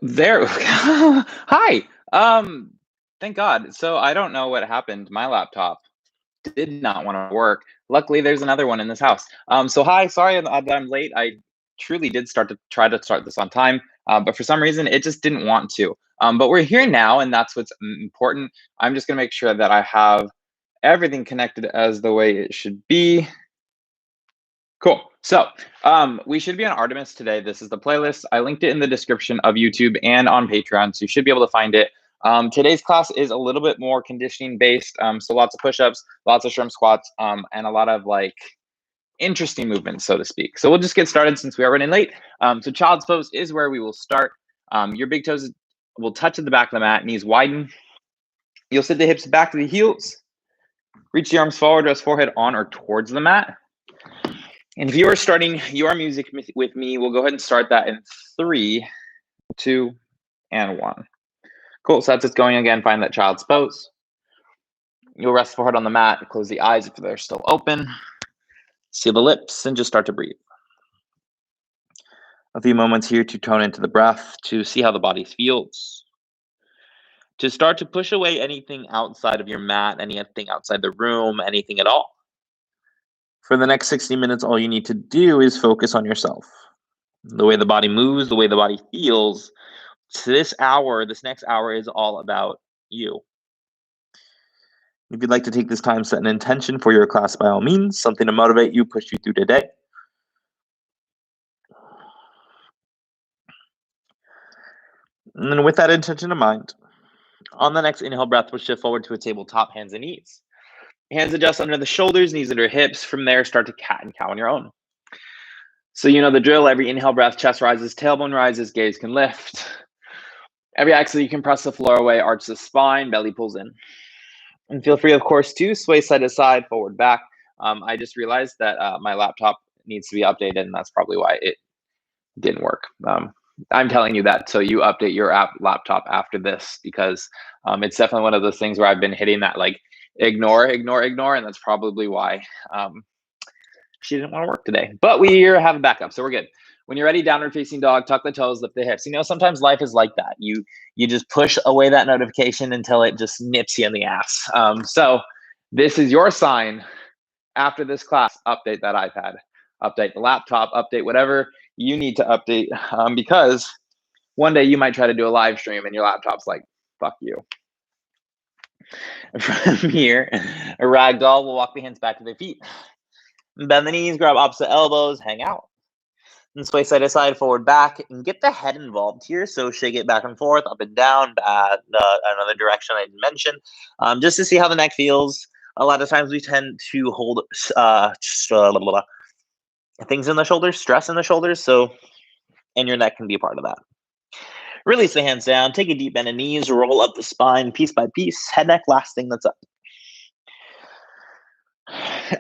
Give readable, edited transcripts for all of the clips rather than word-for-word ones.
There. Hi. Um, Thank God. So I don't know what happened. My laptop did not want to work. Luckily, there's another one in this house. So hi. Sorry that I'm late. I truly did start to try to start this on time, but for some reason it just didn't want to. But we're here now, and that's what's important. I'm just gonna make sure that I have everything connected as the way it should be. Cool. So, we should be on Artemis today. This is the playlist. I linked it in the description of YouTube and on Patreon, so you should be able to find it. Today's class is a little bit more conditioning based, so lots of push-ups, lots of shrimp squats, and a lot of like interesting movements, so to speak. So we'll just get started since we are running late. So child's pose is where we will start. Your big toes will touch at the back of the mat, knees widen. You'll sit the hips back to the heels. Reach the arms forward, rest forehead on or towards the mat. And if you are starting your music with me, we'll go ahead and start that in 3, 2, and 1. Cool. So that's just going again. Find that child's pose. You'll rest forehead on the mat. Close the eyes if they're still open. Seal the lips and just start to breathe. A few moments here to tone into the breath, to see how the body feels. To start to push away anything outside of your mat, anything outside the room, anything at all. For the next 60 minutes, all you need to do is focus on yourself. The way the body moves, the way the body feels. This next hour is all about you. If you'd like to take this time, set an intention for your class by all means, something to motivate you, push you through today. And then with that intention in mind, on the next inhale breath, we'll shift forward to a tabletop, hands and knees. Hands adjust under the shoulders, knees under hips. From there, start to cat and cow on your own. So you know the drill. Every inhale breath, chest rises, tailbone rises, gaze can lift. Every exhale, you can press the floor away, arch the spine, belly pulls in. And feel free, of course, to sway side to side, forward, back. I just realized that my laptop needs to be updated, and that's probably why it didn't work. I'm telling you that so you update your laptop after this, because it's definitely one of those things where I've been hitting that like ignore, and that's probably why she didn't want to work today. But we have a backup, so we're good. When you're ready, downward facing dog, tuck the toes, lift the hips. You know, sometimes life is like that. You just push away that notification until it just nips you in the ass. So this is your sign. After this class, update that iPad, update the laptop, update whatever you need to update, because one day you might try to do a live stream and your laptop's like, fuck you. From here, a ragdoll will walk the hands back to their feet. Bend the knees, grab opposite elbows, hang out. And sway side to side, forward, back, and get the head involved here. So shake it back and forth, up and down, another direction I didn't mention, just to see how the neck feels. A lot of times we tend to hold things in the shoulders, stress in the shoulders, and your neck can be a part of that. Release the hands down, take a deep bend in knees, roll up the spine piece by piece, head, neck, last thing that's up.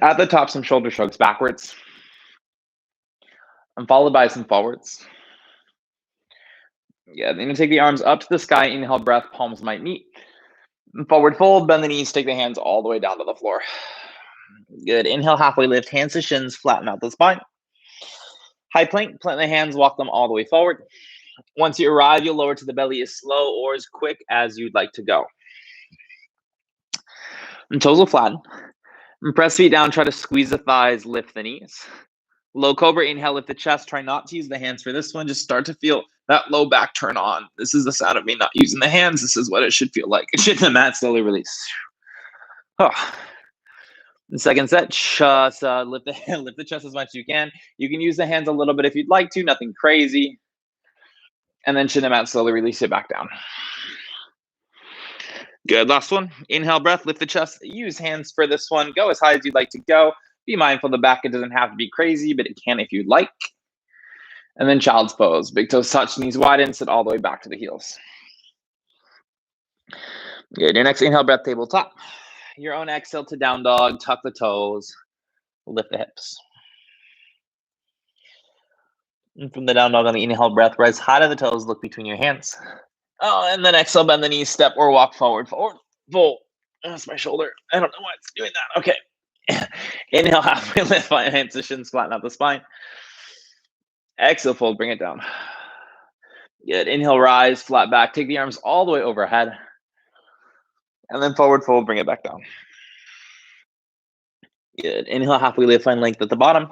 At the top, some shoulder shrugs backwards, and followed by some forwards. Yeah, then you take the arms up to the sky, inhale breath, palms might meet. Forward fold, bend the knees, take the hands all the way down to the floor. Good, inhale, halfway lift, hands to shins, flatten out the spine. High plank, plant the hands, walk them all the way forward. Once you arrive, you'll lower to the belly as slow or as quick as you'd like to go. And toes will flatten. And press feet down, try to squeeze the thighs, lift the knees. Low cobra, inhale, lift the chest. Try not to use the hands for this one. Just start to feel that low back turn on. This is the sound of me not using the hands. This is what it should feel like. It should the mat, slowly release. Oh. The second set, just lift the chest as much as you can. You can use the hands a little bit if you'd like to, nothing crazy. And then chin the mat, slowly release it back down. Good, last one. Inhale, breath, lift the chest. Use hands for this one. Go as high as you'd like to go. Be mindful of the back. It doesn't have to be crazy, but it can if you'd like. And then child's pose. Big toes touch, knees widen, sit all the way back to the heels. Good, your next inhale, breath, tabletop. Your own exhale to down dog, tuck the toes, lift the hips. And from the down dog on the inhale breath, rise high to the toes, look between your hands. Oh, and then exhale, bend the knees, step or walk forward, fold. That's my shoulder. I don't know why it's doing that. Okay. Inhale, halfway lift, hands to shins, flatten out the spine. Exhale, fold, bring it down. Good. Inhale, rise, flat back. Take the arms all the way overhead. And then forward fold, bring it back down. Good. Inhale, halfway lift, find length at the bottom.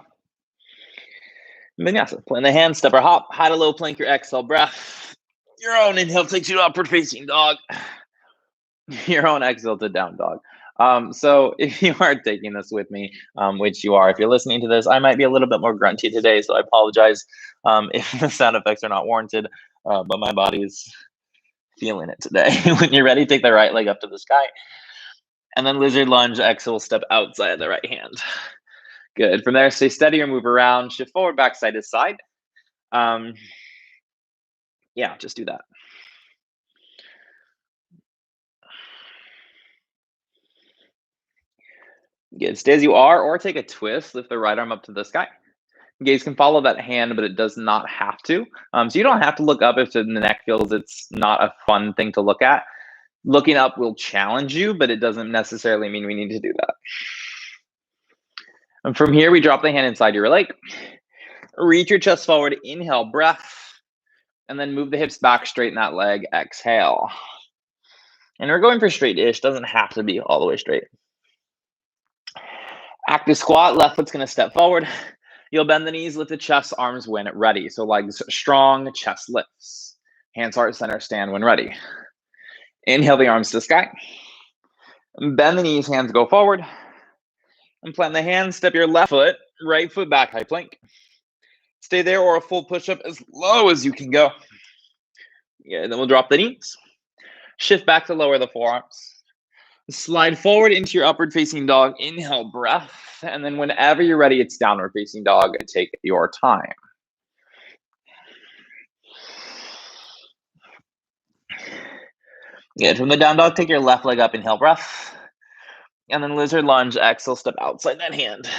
Vinyasa. Plant the hand, step or hop. High to low plank your exhale breath. Your own inhale takes you to upward facing dog. Your own exhale to down dog. So if you are taking this with me, which you are, if you're listening to this, I might be a little bit more grunty today, so I apologize if the sound effects are not warranted, but my body's feeling it today. When you're ready, take the right leg up to the sky, and then lizard lunge, exhale, step outside of the right hand. Good. From there, stay steady or move around, shift forward, back, side to side. Yeah, just do that. Good. Stay as you are, or take a twist. Lift the right arm up to the sky. Gaze can follow that hand, but it does not have to. So you don't have to look up if the neck feels it's not a fun thing to look at. Looking up will challenge you, but it doesn't necessarily mean we need to do that. And from here, we drop the hand inside your leg. Reach your chest forward, inhale, breath, and then move the hips back, straighten that leg, exhale. And we're going for straight-ish, doesn't have to be all the way straight. Active squat, left foot's gonna step forward. You'll bend the knees, lift the chest, arms when ready. So legs strong, chest lifts. Hands heart center, stand when ready. Inhale the arms to the sky. Bend the knees, hands go forward. And plant the hands, step your left foot, right foot back, high plank. Stay there or a full push-up as low as you can go. Yeah, then we'll drop the knees. Shift back to lower the forearms. Slide forward into your upward facing dog. Inhale, breath. And then whenever you're ready, it's downward facing dog. Take your time. Good. From the down dog, take your left leg up, inhale, breath. And then lizard lunge, exhale, step outside that hand.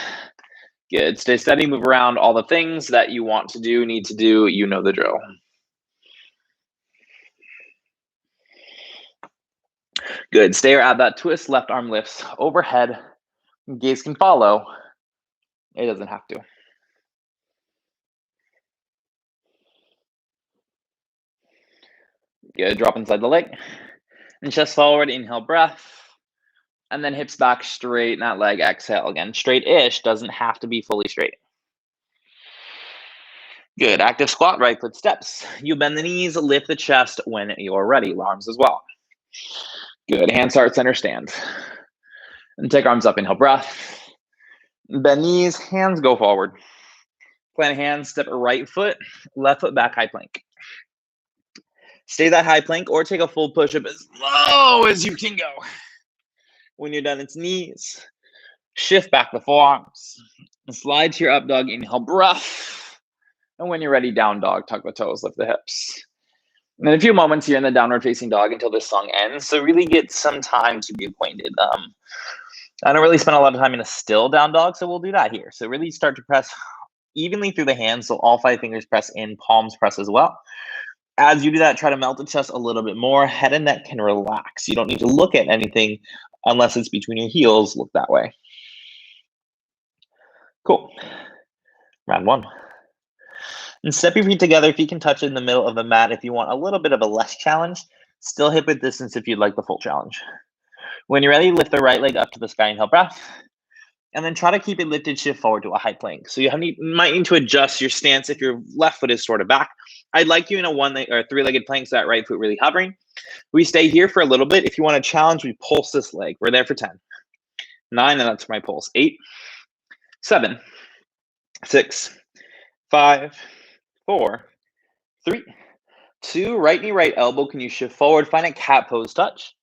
Good. Stay steady, move around. All the things that you want to do, need to do, you know the drill. Good. Stay or add that twist. Left arm lifts overhead. Gaze can follow. It doesn't have to. Good. Drop inside the leg. And chest forward, inhale, breath. And then hips back, straighten that leg, exhale again. Straight-ish, doesn't have to be fully straight. Good. Active squat, right foot steps. You bend the knees, lift the chest when you're ready. Arms as well. Good. Hands heart center, stand. And take arms up, inhale, breath. Bend knees, hands go forward. Plant hands, step right foot, left foot back, high plank. Stay that high plank or take a full push-up as low as you can go. When you're done, it's knees. Shift back the forearms. And slide to your up dog, inhale, breath. And when you're ready, down dog, tuck the toes, lift the hips. And in a few moments, you're in the downward facing dog until this song ends. So really get some time to be acquainted. I don't really spend a lot of time in a still down dog, so we'll do that here. So really start to press evenly through the hands, so all 5 fingers press in, palms press as well. As you do that, try to melt the chest a little bit more. Head and neck can relax. You don't need to look at anything unless it's between your heels. Look that way. Cool. Round 1. And step your feet together. Feet can touch in the middle of the mat if you want a little bit of a less challenge. Still hip width distance if you'd like the full challenge. When you're ready, lift the right leg up to the sky, inhale, breath. And then try to keep it lifted, shift forward to a high plank. So you might need to adjust your stance if your left foot is sort of back. I'd like you in a 1-leg or 3-legged plank, so that right foot really hovering. We stay here for a little bit. If you want to challenge, we pulse this leg. We're there for 10, 9, and that's my pulse. 8, 7, 6, 5, 4, 3, 2. Right knee, right elbow. Can you shift forward? Find a cat pose touch.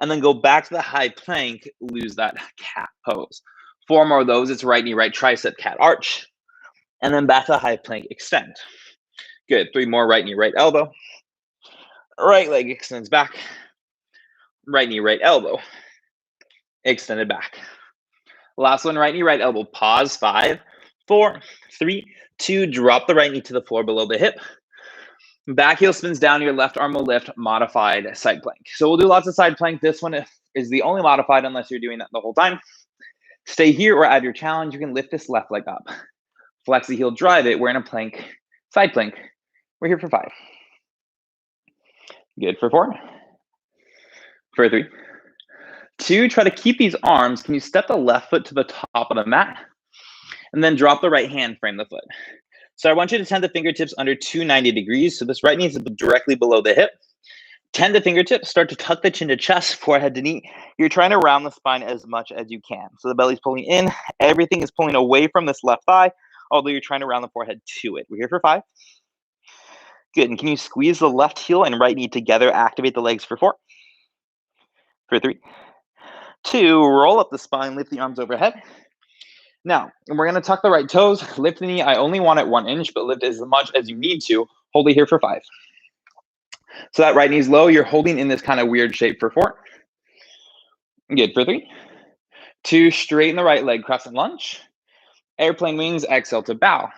And then go back to the high plank. Lose that cat pose. 4 more of those. It's right knee, right tricep, cat arch. And then back to the high plank, extend. Good. 3 more, right knee, right elbow. Right leg extends back. Right knee, right elbow. Extended back. Last one, right knee, right elbow. Pause. 5, 4, 3, 2. Drop the right knee to the floor below the hip. Back heel spins down, your left arm will lift, modified side plank. So we'll do lots of side plank. This one is the only modified unless you're doing that the whole time. Stay here or add your challenge. You can lift this left leg up. Flex the heel, drive it. We're in a plank, side plank. We're here for 5. Good for 4. For 3. 2, try to keep these arms. Can you step the left foot to the top of the mat? And then drop the right hand, frame the foot. So I want you to tend the fingertips under 290 degrees. So this right knee is directly below the hip. Tend the fingertips, start to tuck the chin to chest, forehead to knee. You're trying to round the spine as much as you can. So the belly's pulling in, everything is pulling away from this left thigh, although you're trying to round the forehead to it. We're here for 5. Good, and can you squeeze the left heel and right knee together, activate the legs for 4. For 3. 2, roll up the spine, lift the arms overhead. Now, we're gonna tuck the right toes, lift the knee. I only want it 1 inch, but lift as much as you need to. Hold it here for 5. So that right knee's low, you're holding in this kind of weird shape for 4. Good for 3. 2, straighten the right leg, crescent lunge. Airplane wings, exhale to bow.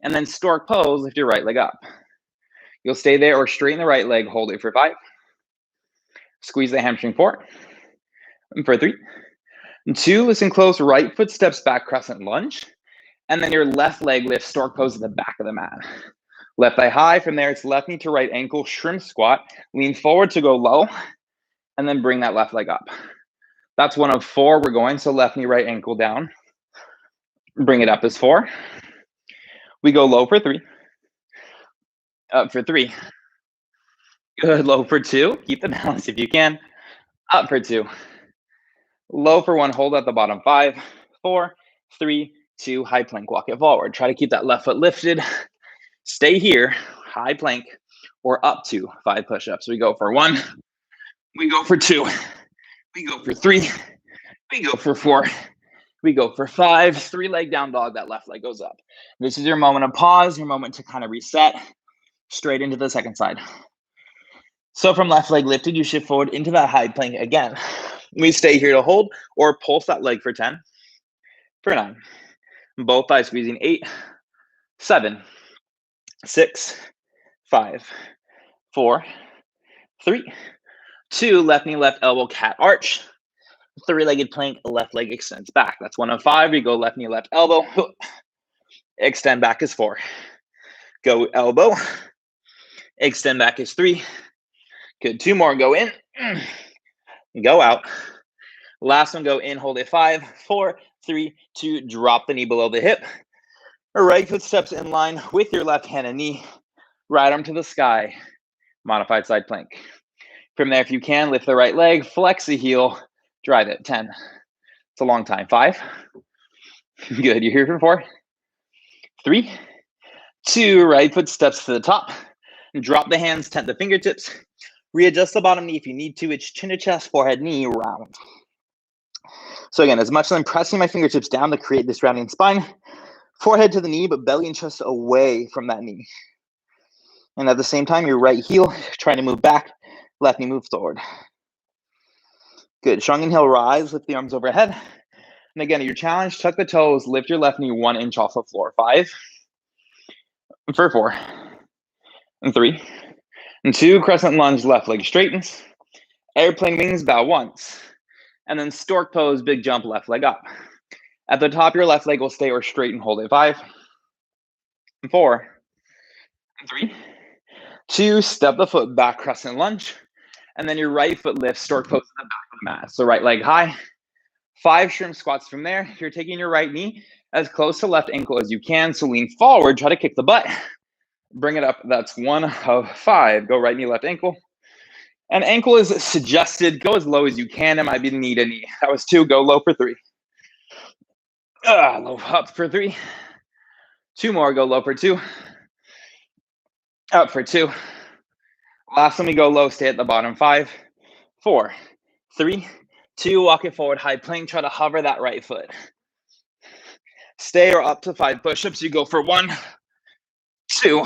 And then stork pose, lift your right leg up. You'll stay there or straighten the right leg, hold it for 5. Squeeze the hamstring 4. And for 3. And 2, listen close, right foot steps back, crescent lunge. And then your left leg lifts, stork pose at the back of the mat. Left thigh high, from there it's left knee to right ankle, shrimp squat. Lean forward to go low, and then bring that left leg up. That's 1 of 4 we're going, so left knee, right ankle down. Bring it up as 4. We go low for 3. Up for 3. Good, low for 2. Keep the balance if you can. Up for 2. Low for 1, hold at the bottom. 5, 4, 3, 2, high plank, walk it forward. Try to keep that left foot lifted. Stay here, high plank, or up to 5 push-ups. We go for 1, we go for 2, we go for 3, we go for 4, we go for 5. 3-leg down dog, that left leg goes up. This is your moment of pause, your moment to kind of reset, straight into the second side. So from left leg lifted, you shift forward into that high plank again. We stay here to hold or pulse that leg for 10. For 9. Both thighs squeezing. 8, 7, 6, 5, 4, 3, 2. Left knee, left elbow, cat arch. 3-legged plank, left leg extends back. That's 1 of 5. We go left knee, left elbow. Extend back is 4. Go elbow. Extend back is 3. Good. 2 more. Go in. Go out. Last one, go in, hold it. 5, 4, 3, 2. Drop the knee below the hip. Right foot steps in line with your left hand and knee. Right arm to the sky. Modified side plank. From there, if you can, lift the right leg, flex the heel, drive it. 10. It's a long time. 5. Good. You're here for 4. 3, 2. Right foot steps to the top. Drop the hands, tent the fingertips. Readjust the bottom knee if you need to. It's chin to chest, forehead, knee, round. So again, as much as I'm pressing my fingertips down to create this rounding spine, forehead to the knee, but belly and chest away from that knee. And at the same time, your right heel trying to move back, left knee moves forward. Good. Strong inhale, rise, lift the arms overhead. And again, your challenge, tuck the toes, lift your left knee 1 inch off the floor. 5. For 4. And 3. And 2. Crescent lunge, left leg straightens. Airplane wings, bow once. And then stork pose, big jump, left leg up. At the top, your left leg will stay or straighten, hold it. 5. And 4. And 3. 2. Step the foot back, crescent lunge. And then your right foot lifts, stork pose in the back of the mat. So right leg high. 5 shrimp squats from there. You're taking your right knee as close to left ankle as you can. So lean forward, try to kick the butt. Bring it up. That's 1 of 5. Go right knee, left ankle. And ankle is suggested. Go as low as you can. It might be knee to knee. That was 2. Go low for 3. Low up for 3. 2 more. Go low for 2. Up for 2. Last one, we go low. Stay at the bottom. 5, 4, 3, 2. Walk it forward. High plank. Try to hover that right foot. Stay or up to 5 push-ups. You go for 1, 2,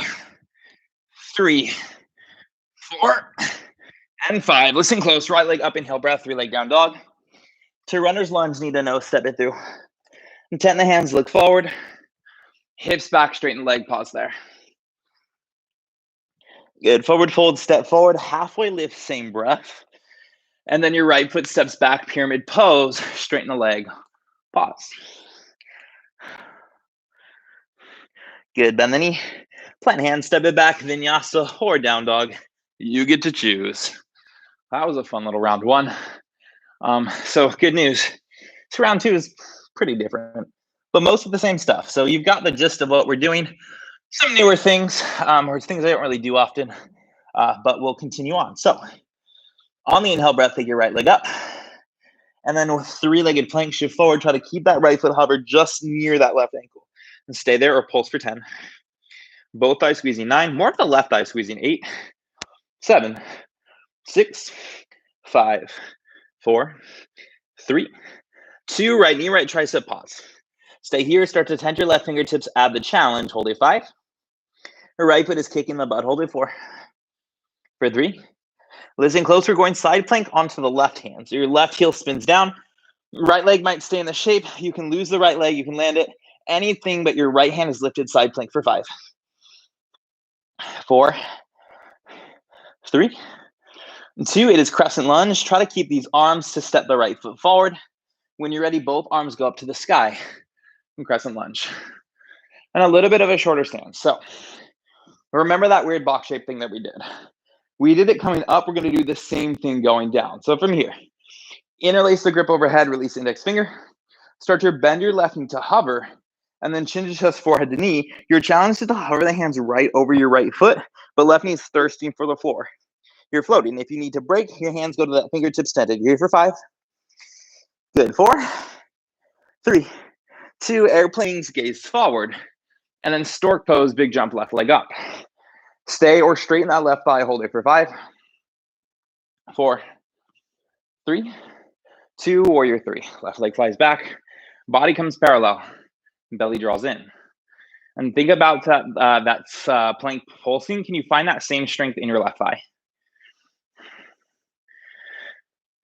3, 4, and 5. Listen close. Right leg up, inhale, breath. 3-leg down dog. To runner's lunge, need to nose step it through. And tent the hands, look forward. Hips back, straighten leg, pause there. Good. Forward fold, step forward, halfway lift, same breath. And then your right foot steps back, pyramid pose, straighten the leg, pause. Good. Bend the knee, plant hand, step it back, vinyasa or down dog. You get to choose. That was a fun little round one. So good news. This round two is pretty different, but most of the same stuff. So you've got the gist of what we're doing. Some newer things, or things I don't really do often, but we'll continue on. So on the inhale breath, take your right leg up. And then with three-legged plank, shift forward. Try to keep that right foot hover just near that left ankle. And stay there or pulse for 10. Both thighs squeezing 9. More of the left thigh squeezing 8, 7, 6, 5, 4, 3, 2. Right knee, right tricep, pause. Stay here. Start to tent your left fingertips. Add the challenge. Hold it 5. Your right foot is kicking the butt. Hold it 4. For 3. Listen close. We're going side plank onto the left hand. So your left heel spins down. Right leg might stay in the shape. You can lose the right leg. You can land it. Anything but your right hand is lifted. Side plank for 5. 4, 3, 2. It is crescent lunge. Try to keep these arms to step the right foot forward. When you're ready, both arms go up to the sky and crescent lunge. And a little bit of a shorter stance. So remember that weird box shape thing that we did. We did it coming up. We're going to do the same thing going down. So from here, interlace the grip overhead, release index finger. Start to bend your left knee to hover, and then chin to chest, forehead to knee. Your challenge is to hover the hands right over your right foot, but left knee is thirsting for the floor. You're floating. If you need to break, your hands go to that fingertips tented. You're here for 5. Good. 4, 3, 2. Airplanes, gaze forward. And then stork pose, big jump, left leg up. Stay or straighten that left thigh. Hold it for 5, 4, 3, 2. Warrior 3. Left leg flies back. Body comes parallel. Belly draws in. And think about that plank pulsing. Can you find that same strength in your left thigh?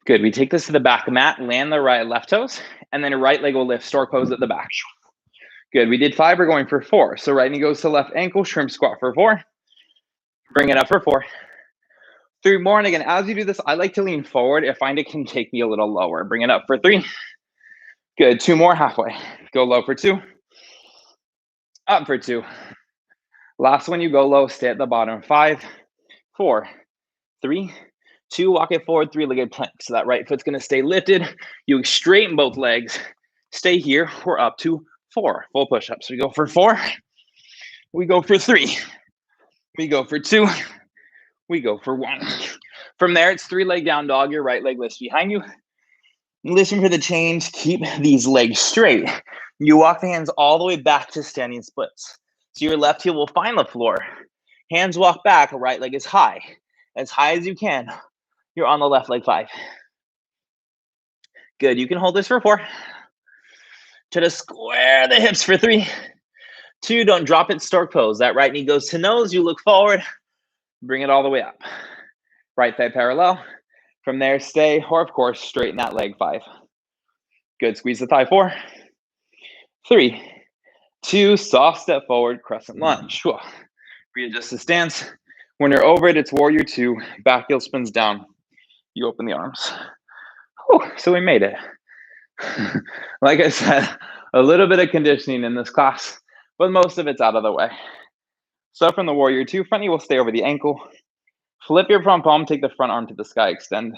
Good. We take this to the back of the mat, land the left toes, and then your right leg will lift, stork pose at the back. Good. We did 5. We're going for 4. So right knee goes to left ankle, shrimp squat for 4. Bring it up for 4. 3 more. And again, as you do this, I like to lean forward. I find it can take me a little lower. Bring it up for 3. Good. 2 more, halfway. Go low for 2. Up for 2. Last one, you go low, stay at the bottom. 5, 4, 3, 2. Walk it forward, 3-legged plank. So that right foot's going to stay lifted. You straighten both legs. Stay here. We're up to 4 full push-ups. We go for 4. We go for 3. We go for 2. We go for 1. From there, it's 3-leg down dog. Your right leg lifts behind you. Listen for the change. Keep these legs straight. You walk the hands all the way back to standing splits. So your left heel will find the floor. Hands walk back. Right leg is high. As high as you can. You're on the left leg 5. Good. You can hold this for 4. Try to square the hips for 3. 2. Don't drop it. Stork pose. That right knee goes to nose. You look forward. Bring it all the way up. Right thigh parallel. From there, stay, or of course, straighten that leg 5. Good. Squeeze the thigh 4. 3, 2. Soft step forward. Crescent lunge. Readjust the stance. When you're over it, it's warrior 2. Back heel spins down. You open the arms. So we made it. Like I said, a little bit of conditioning in this class, but most of it's out of the way. So from the warrior 2, front knee will stay over the ankle. Flip your front palm, take the front arm to the sky, extend,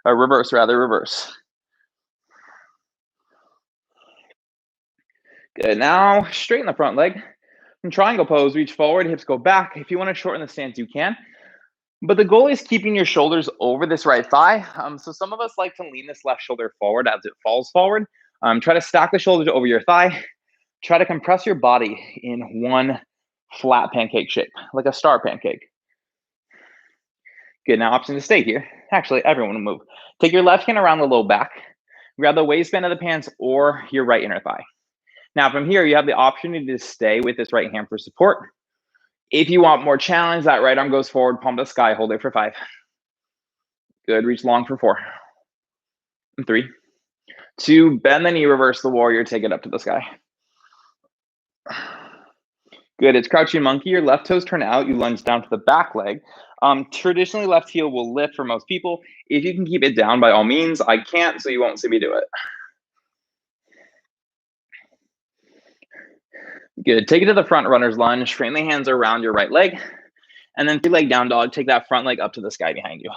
or reverse. Good. Now straighten the front leg. In triangle pose, reach forward, hips go back. If you want to shorten the stance, you can. But the goal is keeping your shoulders over this right thigh. So some of us like to lean this left shoulder forward as it falls forward. Try to stack the shoulders over your thigh. Try to compress your body in one flat pancake shape, like a star pancake. Good. Now option to stay here. Actually, everyone will move. Take your left hand around the low back. Grab the waistband of the pants or your right inner thigh. Now from here, you have the opportunity to stay with this right hand for support. If you want more challenge, that right arm goes forward, palm to sky, hold it for 5. Good, reach long for 4. And 3, 2, bend the knee, reverse the warrior, take it up to the sky. Good, it's crouching monkey, your left toes turn out, you lunge down to the back leg. Traditionally, left heel will lift for most people. If you can keep it down, by all means. I can't, so you won't see me do it. Good, take it to the front runner's lunge, straighten the hands around your right leg. And then 3-leg down dog, take that front leg up to the sky behind you.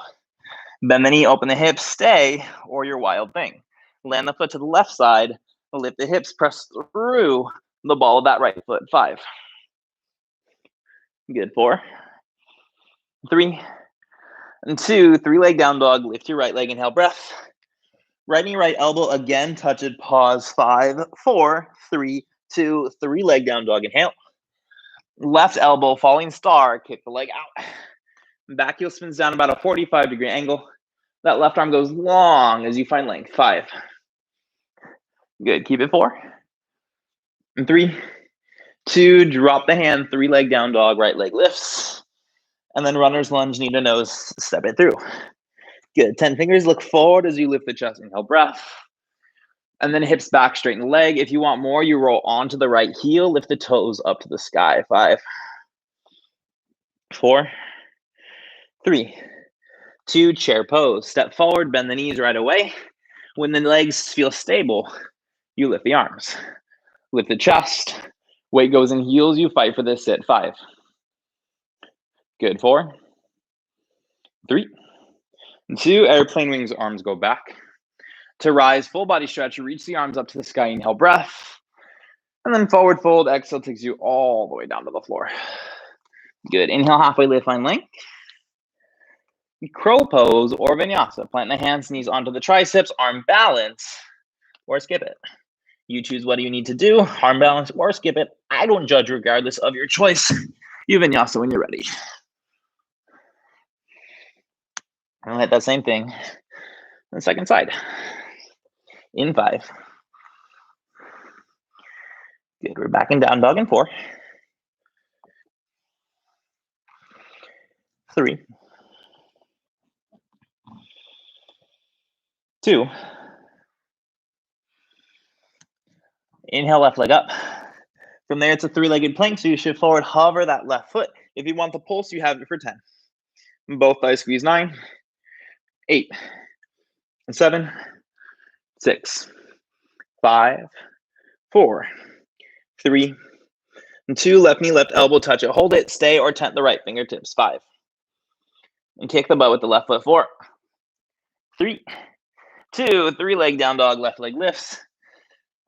Bend the knee, open the hips, stay, or your wild thing. Land the foot to the left side, lift the hips, press through the ball of that right foot. 5. Good. 4, 3, and 2. 3-leg down dog, lift your right leg, inhale, breath. Right knee, right elbow, again, touch it, pause. 5, 4, 3, 2, 3-leg down dog, inhale. Left elbow, falling star, kick the leg out. Back heel spins down about a 45-degree angle. That left arm goes long as you find length. 5. Good. Keep it. 4, and 3, 2. Drop the hand. 3-leg down dog. Right leg lifts. And then runner's lunge, knee to nose. Step it through. Good. 10 fingers. Look forward as you lift the chest. Inhale, breath. And then hips back, straighten the leg. If you want more, you roll onto the right heel. Lift the toes up to the sky. 5, 4, 3, 2. Chair pose. Step forward, bend the knees right away. When the legs feel stable, you lift the arms. Lift the chest. Weight goes in heels. You fight for this sit. 5. Good. 4, 3, 2. Airplane wings, arms go back. To rise, full body stretch. Reach the arms up to the sky. Inhale, breath. And then forward fold. Exhale takes you all the way down to the floor. Good. Inhale, halfway lift, find length. Crow pose or vinyasa. Plant the hands, knees onto the triceps. Arm balance or skip it. You choose what you need to do. Arm balance or skip it. I don't judge regardless of your choice. You vinyasa when you're ready. And I'll hit that same thing on the second side. In 5. Good. We're back in down dog in 4, 3, 2. Inhale, left leg up. From there, it's a 3-legged plank, so you shift forward, hover that left foot. If you want the pulse, you have it for 10. Both thighs squeeze. 9, 8, 7, 6, 5, 4, 3, and 2. Left knee, left elbow, touch it. Hold it, stay, or tent the right fingertips. 5. And kick the butt with the left foot. 4, 3, 2. 3-leg down dog, left leg lifts.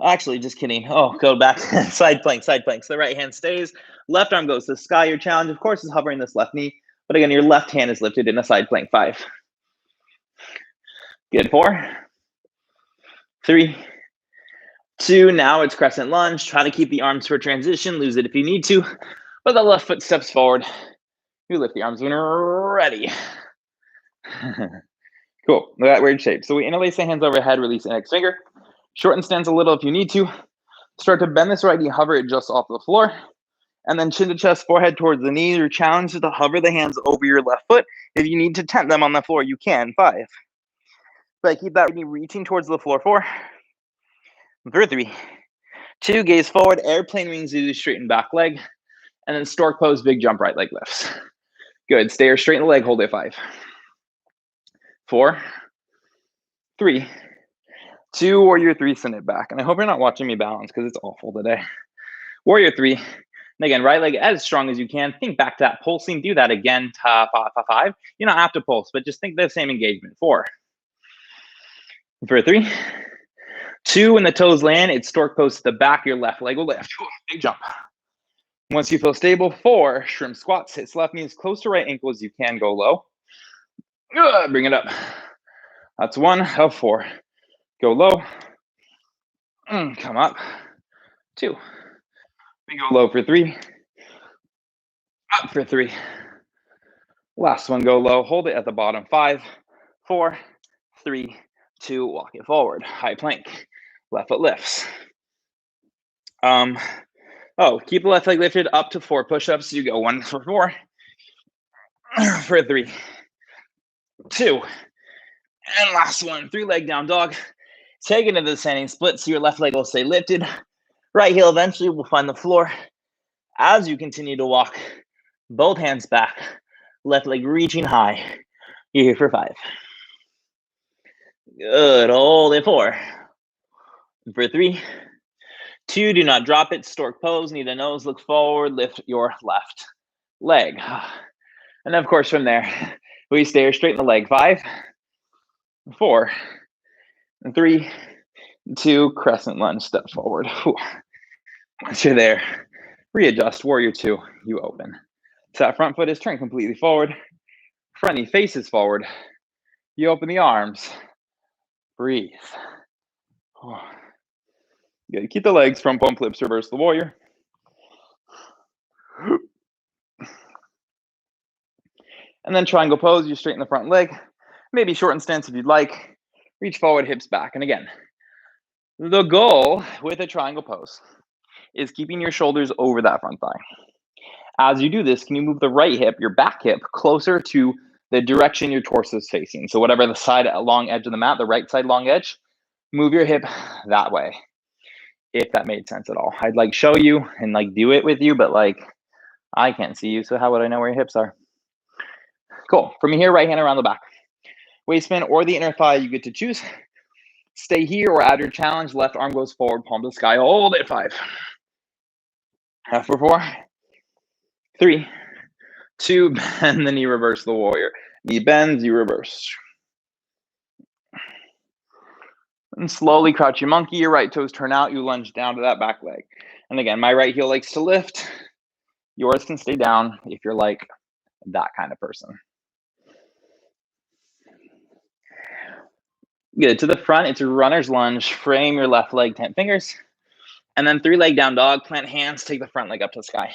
Actually, just kidding. Oh, go back. Side plank, side plank. So the right hand stays. Left arm goes to the sky. Your challenge, of course, is hovering this left knee. But again, your left hand is lifted in a side plank. 5. Good. 4, 3, 2. Now it's crescent lunge. Try to keep the arms for transition. Lose it if you need to. But the left foot steps forward. You lift the arms when you're ready. Cool. Look at that weird shape. So we interlace the hands overhead, release the index finger. Shorten stance a little if you need to. Start to bend this right knee, hover it just off the floor. And then chin to chest, forehead towards the knee. Your challenge is to hover the hands over your left foot. If you need to tent them on the floor, you can. 5. But keep that knee reaching towards the floor. 4, 3, 2. Gaze forward, airplane wings, do straighten back leg. And then stork pose, big jump, right leg lifts. Good. Stay or straighten the leg, hold it. 5, 4, 3, 2. Warrior 3, send it back. And I hope you're not watching me balance because it's awful today. Warrior 3. And again, right leg as strong as you can. Think back to that pulsing. Do that again. 5. You don't have to pulse, but just think the same engagement. 4, 3, 2. When the toes land, it's stork pose to the back. Your left leg will lift. Big jump. Once you feel stable, 4. Shrimp squats. Hit left knee as close to right ankle as you can. Go low. Bring it up. That's 1 of 4. Go low. Come up. 2. We go low for 3. Up for 3. Last one, go low. Hold it at the bottom. 5, 4, 3, 2. Walk it forward. High plank. Left foot lifts. Keep the left leg lifted up to 4 push-ups. You go 1 for 4. For 3, 2. And last one, 3-leg down dog. Take it into the standing split so your left leg will stay lifted. Right heel eventually will find the floor. As you continue to walk, both hands back, left leg reaching high. You're here for 5. Good. Hold it. 4. For 3, 2. Do not drop it. Stork pose. Knee to nose. Look forward. Lift your left leg. And of course, from there, we stay or straighten the leg. 5, 4, 3, 2, crescent lunge, step forward. Once you're there, readjust, warrior 2, you open. So that front foot is turned completely forward. Front knee faces forward. You open the arms. Breathe. Good. Keep the legs, front bone flips, reverse the warrior. And then triangle pose, you straighten the front leg. Maybe shorten stance if you'd like. Reach forward, hips back. And again, the goal with a triangle pose is keeping your shoulders over that front thigh. As you do this, can you move the right hip, your back hip, closer to the direction your torso is facing? So whatever the side long edge of the mat, the right side long edge, move your hip that way. If that made sense at all. I'd like show you and like do it with you, but like I can't see you, so how would I know where your hips are? Cool. From here, right hand around the back. Waist spin or the inner thigh, you get to choose. Stay here or add your challenge. Left arm goes forward, palm to the sky. Hold it. 5. Half for 4. 3, 2, bend the knee, reverse the warrior. Knee bends, you reverse. And slowly crouch your monkey, your right toes turn out, you lunge down to that back leg. And again, my right heel likes to lift. Yours can stay down if you're like that kind of person. Good. To the front, it's a runner's lunge. Frame your left leg, 10 fingers. And then 3 leg down dog, plant hands, take the front leg up to the sky.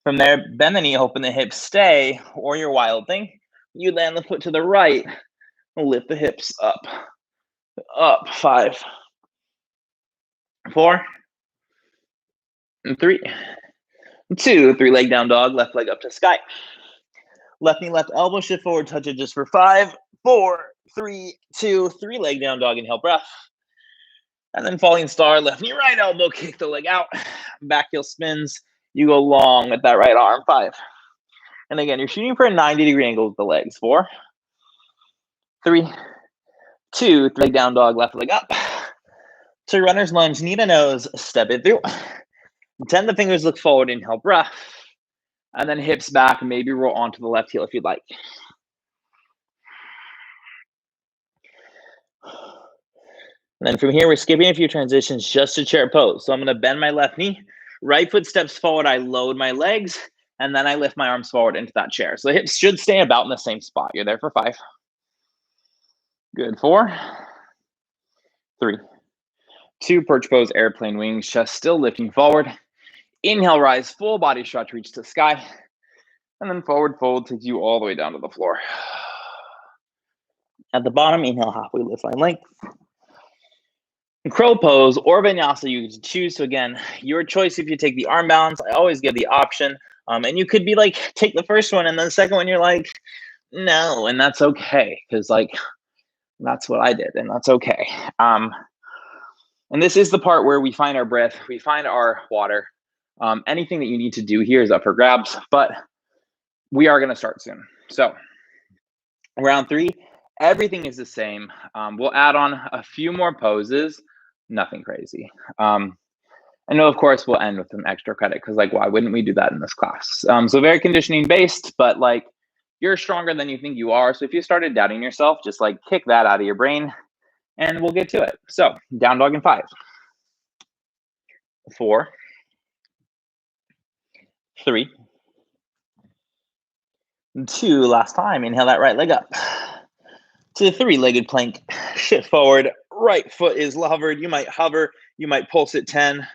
From there, bend the knee, open the hips, stay, or your wild thing. You land the foot to the right, lift the hips up. Up. 5, 4, 3, 2, 3 leg down dog, left leg up to sky. Left knee, left elbow, shift forward, touch it just for 5, 4, 3, 2, 3 leg down dog, inhale breath. And then falling star, left knee, right elbow, kick the leg out. Back heel spins. You go long with that right arm. 5. And again, you're shooting for a 90-degree angle with the legs. 4, 3, 2, 3 leg down dog, left leg up. To runner's lunge, knee to nose, step it through. 10 the fingers, look forward, inhale breath. And then hips back, maybe roll onto the left heel if you'd like. And then from here, we're skipping a few transitions just to chair pose. So I'm going to bend my left knee, right foot steps forward, I load my legs, and then I lift my arms forward into that chair. So the hips should stay about in the same spot. You're there for 5. Good. 4, 3, 2, perch pose, airplane wings, chest still lifting forward. Inhale, rise, full body stretch, reach to the sky. And then forward fold takes you all the way down to the floor. At the bottom, inhale, halfway lift line length. Crow pose or vinyasa, you can choose. So again, your choice if you take the arm balance. I always give the option. And you could be like, take the first one, and then the second one, you're like, no, and that's okay. Because like, that's what I did, and that's okay. And this is the part where we find our breath, we find our water. Anything that you need to do here is up for grabs, but we are going to start soon. So round 3, everything is the same. We'll add on a few more poses, nothing crazy. And of course, we'll end with some extra credit because like, why wouldn't we do that in this class? So very conditioning based, but like you're stronger than you think you are. So if you started doubting yourself, just like kick that out of your brain and we'll get to it. So down dog in 5, 4, 3, 2, last time, inhale that right leg up. To 3-legged plank, shift forward, right foot is hovered. You might hover, you might pulse at 10.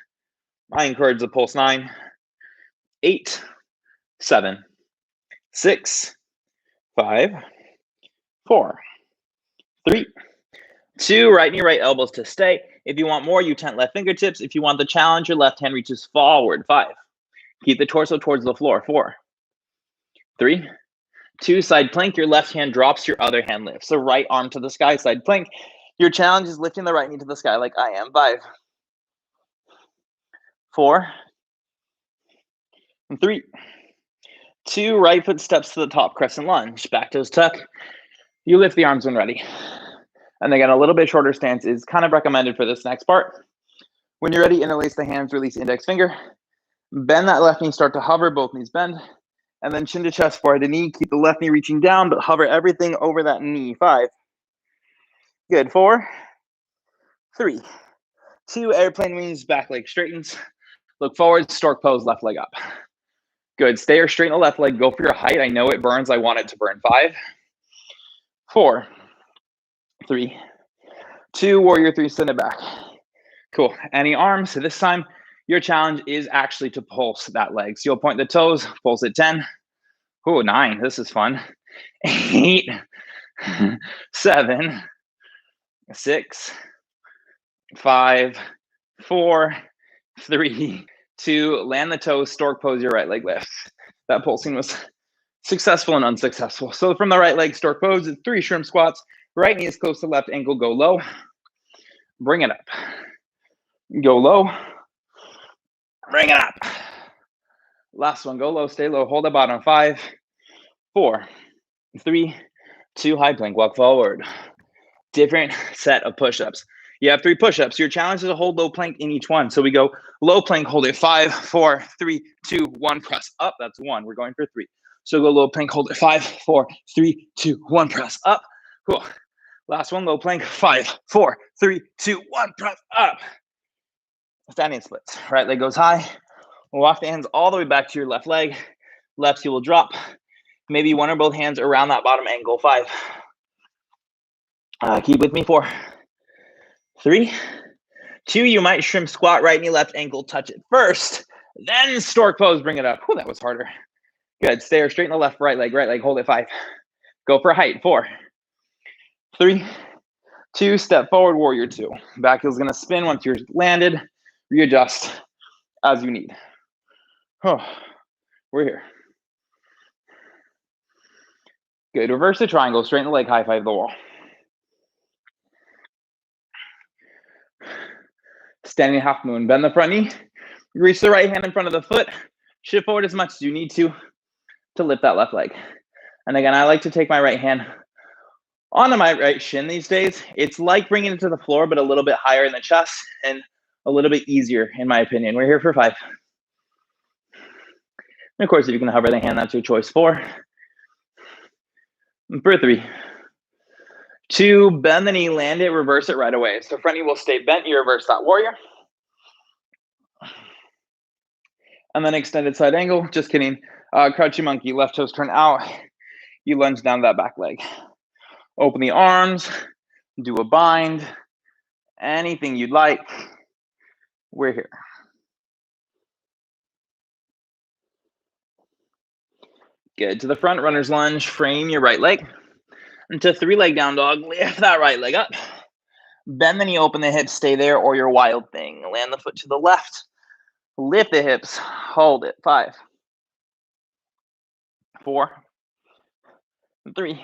I encourage the pulse 9, 8, 7, 6, 5, 4, 3, 2, right knee, right elbows to stay. If you want more, you tent left fingertips. If you want the challenge, your left hand reaches forward. 5, keep the torso towards the floor. 4, 3, 2, side plank, your left hand drops, your other hand lifts. So right arm to the sky, side plank. Your challenge is lifting the right knee to the sky like I am. 5, 4, 3, 2, right foot steps to the top, crescent lunge, back toes tuck. You lift the arms when ready. And again, a little bit shorter stance is kind of recommended for this next part. When you're ready, interlace the hands, release index finger. Bend that left knee, start to hover, both knees bend. And then chin to chest, forehead to knee. Keep the left knee reaching down, but hover everything over that knee. 5. Good. 4, 3, 2. Airplane wings, back leg straightens. Look forward, stork pose, left leg up. Good. Stay or straighten the left leg. Go for your height. I know it burns. I want it to burn. 5, 4, 3, 2. Warrior 3. Send it back. Cool. Any arms. So this time, your challenge is actually to pulse that leg. So you'll point the toes, pulse at 10. Oh, 9. This is fun. 8, 7, 6, 5, 4, 3, 2. Land the toes, stork pose, your right leg lifts. That pulsing was successful and unsuccessful. So from the right leg, stork pose, 3 shrimp squats. Right knee is close to left ankle, go low. Bring it up. Go low. Bring it up. Last one, go low, stay low, hold the bottom. 5, 4, 3, 2, high plank, walk forward. Different set of push-ups. You have 3 push-ups. Your challenge is to hold low plank in each one. So we go low plank, hold it. 5, 4, 3, 2, 1, press up. That's 1. We're going for 3. So go low plank, hold it. 5, 4, 3, 2, 1, press up. Cool. Last one, low plank. 5, 4, 3, 2, 1, press up. Standing splits. Right leg goes high. Walk the hands all the way back to your left leg. Left heel will drop. Maybe one or both hands around that bottom ankle. 5. Keep with me. 4, 3, 2. You might shrimp squat, right knee, left ankle, touch it first. Then stork pose, bring it up. Oh, that was harder. Good. Stay or straighten the left, right leg, hold it. 5. Go for height. 4, 3, 2. Step forward, warrior 2. Back heel's gonna spin once you're landed. Readjust as you need. Oh, we're here. Good. Reverse the triangle, straighten the leg, high five the wall. Standing half moon, bend the front knee. Reach the right hand in front of the foot. Shift forward as much as you need to lift that left leg. And again, I like to take my right hand onto my right shin these days. It's like bringing it to the floor, but a little bit higher in the chest and a little bit easier, in my opinion. We're here for 5. And of course, if you can hover the hand, that's your choice. 4. And for 3. 2. Bend the knee, land it, reverse it right away. So front knee will stay bent. You reverse that warrior. And then extended side angle. Just kidding. Crouching monkey, left toes turn out. You lunge down that back leg. Open the arms. Do a bind. Anything you'd like. We're here. Good. To the front, runner's lunge. Frame your right leg. Into 3-leg down dog. Lift that right leg up. Bend the knee, open the hips. Stay there or your wild thing. Land the foot to the left. Lift the hips. Hold it. 5, 4, 3,